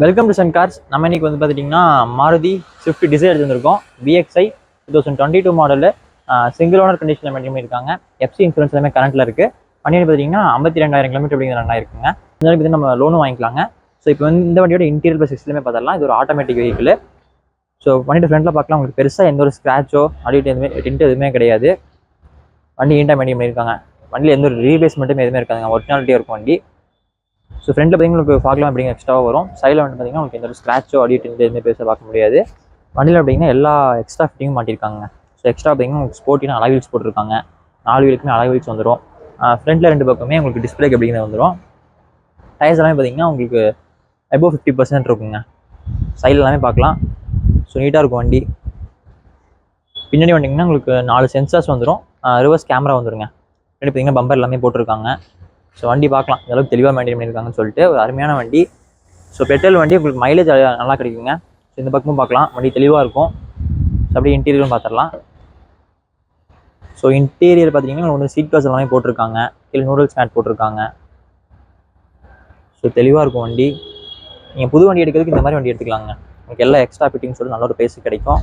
Welcome to Sun cars. நம்ம இன்னைக்கு வந்து பார்த்துட்டிங்கன்னா மாருதி ஸ்விஃப்ட் டிசைர் எடுத்துருக்கோம். VXi 2022 மாடலு, சிங்கிள் ஓனர் கண்டிஷனில் மெயின்டைன் பண்ணியிருக்காங்க. FC இன்சூரன்ஸ் எல்லாமே கரண்ட்டில் இருக்குது. வண்டி பார்த்தீங்கன்னா 52,000 கிலோமீட்டர் அப்படிங்கிற ரன் ஆயிருக்குங்க. இந்த வண்டி நம்ம லோனும் வாங்கிக்கலாங்க. ஸோ இப்போ வந்து இந்த வண்டியோட இன்டீரியர் ப்ளஸ் எக்ஸ்ட்ரீமே பார்த்துடலாம். இது ஒரு ஆட்டோமேட்டிக் வெஹிக்கிள். ஸோ வண்டியோட ஃப்ரண்ட்டில் பார்க்கலாம், உங்களுக்கு பெருசாக எந்த ஒரு ஸ்க்ராச்சோ அடிட்டு எதுவுமே கிடையாது. வண்டி நீட்டாக மெயின்டைன் பண்ணியிருக்காங்க. வண்டியில் எந்த ஒரு ரீபேஸ்மெண்ட்டும் எதுவுமே இருக்காதுங்க, ஒரிஜினாலிட்டியாக இருக்கும் வண்டி. ஸோ ஃப்ரண்ட்டில் பார்த்தீங்கன்னா உங்களுக்கு ஃபாக்லாம் அப்படிங்கிற எக்ஸ்ட்ராவாக வரும். சைடில் வந்து பார்த்தீங்கன்னா உங்களுக்கு எந்த ஒரு ஸ்க்ராச்சோ அடிட்டு எதுவுமே பெருசாக பார்க்க முடியாது. வண்டியில் அப்படிங்கன்னா எல்லா எக்ஸ்ட்ரா ஃபிட்டிங்கும் மாட்டியிருக்காங்க. ஸோ எக்ஸ்ட்ரா பார்த்தீங்கன்னா உங்களுக்கு ஸ்போர்ட்டினா அலாய் வீல்ஸ் போட்டிருக்காங்க. 4 வீலுக்குமே அலாய் வீல்ஸ் வந்துடும். ஃப்ரண்ட்டில் 2 பக்கமே உங்களுக்கு டிஸ்பிளேக்கு அப்படிங்கிறது வந்துடும். டயர்ஸ் எல்லாமே பார்த்தீங்கன்னா உங்களுக்கு அபோவ் 50% இருக்குங்க. சைடில் எல்லாமே பார்க்கலாம். ஸோ நீட்டாக இருக்கும் வண்டி. பின்னாடி வண்டிங்கன்னா உங்களுக்கு 4 சென்சார்ஸ் வந்துடும். ரிவர்ஸ் கேமரா வந்துடுங்க. பின்னாடி பார்த்தீங்கன்னா பம்பர் எல்லாமே போட்டிருக்காங்க. ஸோ வண்டி பார்க்கலாம் இந்தளவுக்கு தெளிவாக மெயின்டைன் பண்ணியிருக்காங்கன்னு சொல்லிட்டு ஒரு அருமையான வண்டி. ஸோ பெட்ரோல் வண்டி உங்களுக்கு மைலேஜ் நல்லா கிடைக்குங்க. ஸோ இந்த பக்கமும் பார்க்கலாம், வண்டி தெளிவாக இருக்கும். ஸோ அப்படியே இன்டீரியரும் பார்த்துடலாம். ஸோ இன்டீரியர் பார்த்தீங்கன்னா உங்களுக்கு சீட் கவர்ஸ் எல்லாமே போட்டிருக்காங்க. கீழே நூடுல்ஸ் மேட் போட்டிருக்காங்க. ஸோ தெளிவாக இருக்கும் வண்டி. நீங்கள் புது வண்டி எடுக்கிறதுக்கு இந்த மாதிரி வண்டி எடுத்துக்கலாங்க. உங்களுக்கு எல்லா எக்ஸ்ட்ரா ஃபிட்டிங் சொல்லி நல்ல ஒரு பேசி கிடைக்கும்.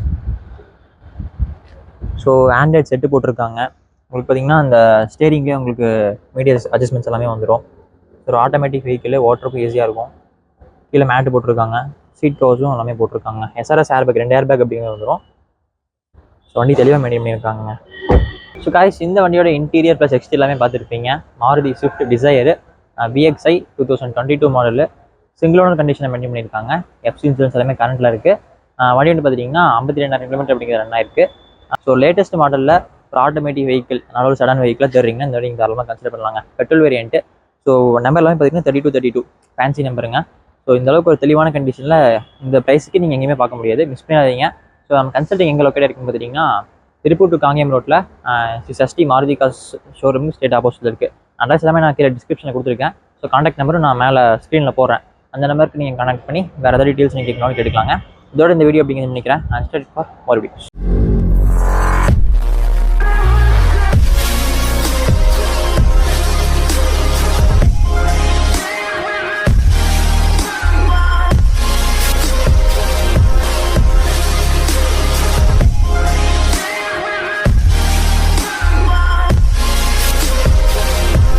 ஸோ ஆண்ட்ராய்ட் செட்டு போட்டிருக்காங்க. உங்களுக்கு பார்த்தீங்கன்னா அந்த ஸ்டேரிங்லேயே உங்களுக்கு மீடியா அட்ஜஸ்ட்மெண்ட்ஸ் எல்லாமே வந்துடும். ஒரு ஆட்டோமேட்டிக் வெஹிக்கிள், ஓட்டுறதுக்கு ஈஸியாக இருக்கும். கீழே மேட்டு போட்டிருக்காங்க. சீட் கவர்ஸும் எல்லாமே போட்டிருக்காங்க. SRS ஏர்பேக் 2 ஏர்பேக் அப்படிங்கிறது வந்துடும். ஸோ வண்டி தெளிவாக மெயின்டைன் பண்ணியிருக்காங்க. ஸோ காய்ஸ், இந்த வண்டியோட இன்டீரியர் ப்ளஸ் எக்ஸ்டீரியர் எல்லாமே பார்த்துருப்பீங்க. Maruti Swift desire VXi 2022 model, single owner கண்டிஷனை மெயின்டைன் பண்ணியிருக்காங்க. FC இன்சூரன்ஸ் எல்லாமே கரண்ட்டில் இருக்குது. வண்டி வந்து பார்த்துட்டிங்கன்னா 52,000 கிலோமீட்டர் அப்படிங்கிற ரன் ஆயிருக்கு. ஸோ லேட்டஸ்ட் மாடலில் ஒரு ஆட்டோமேட்டிக் வெஹிக்கிள், நல்ல ஒரு சடன் வெஹிக்கிளாக தெரியுங்கன்னா இந்த வண்டி நீங்கள் தாராளமாக கன்சிடர் பண்ணலாங்க. Petrol variant. ஸோ நம்பர் எல்லாமே பார்த்தீங்கன்னா 3232 ஃபேன்சி நம்பருங்க. ஸோ இந்த அளவுக்கு ஒரு தெளிவான கண்டிஷனில் இந்த ப்ரைஸுக்கு நீங்கள் எங்கேயுமே பார்க்க முடியாது, மிஸ் பண்ணாதீங்க. ஸோ நம்ம கன்சல்ட்டிங் எங்கே லொக்கேட் இருக்குன்னு பார்த்துட்டிங்கன்னா திருப்பூர் டு காங்கேயம் ரோட்டில் Sashti Maruti cars showroom state ஆப்போசிட்டில் இருக்குது. அட்ரஸ் எல்லாமே நான் கீழே டிஸ்கிரிப்ஷனில் கொடுத்துருக்கேன். ஸோ கான்டாக்ட் நம்பரும் நான் மேலே ஸ்க்ரீனில் போடுறேன். அந்த நம்பருக்கு நீங்கள் கான்டாக்ட் பண்ணி வேறு ஏதாவது டீட்டெயில்ஸ் நீங்கள் கேட்கலாம்னு கேட்டுக்கலாங்க. இதோட இந்த வீடியோ அப்படிங்கிறது நினைக்கிறேன். For more videos.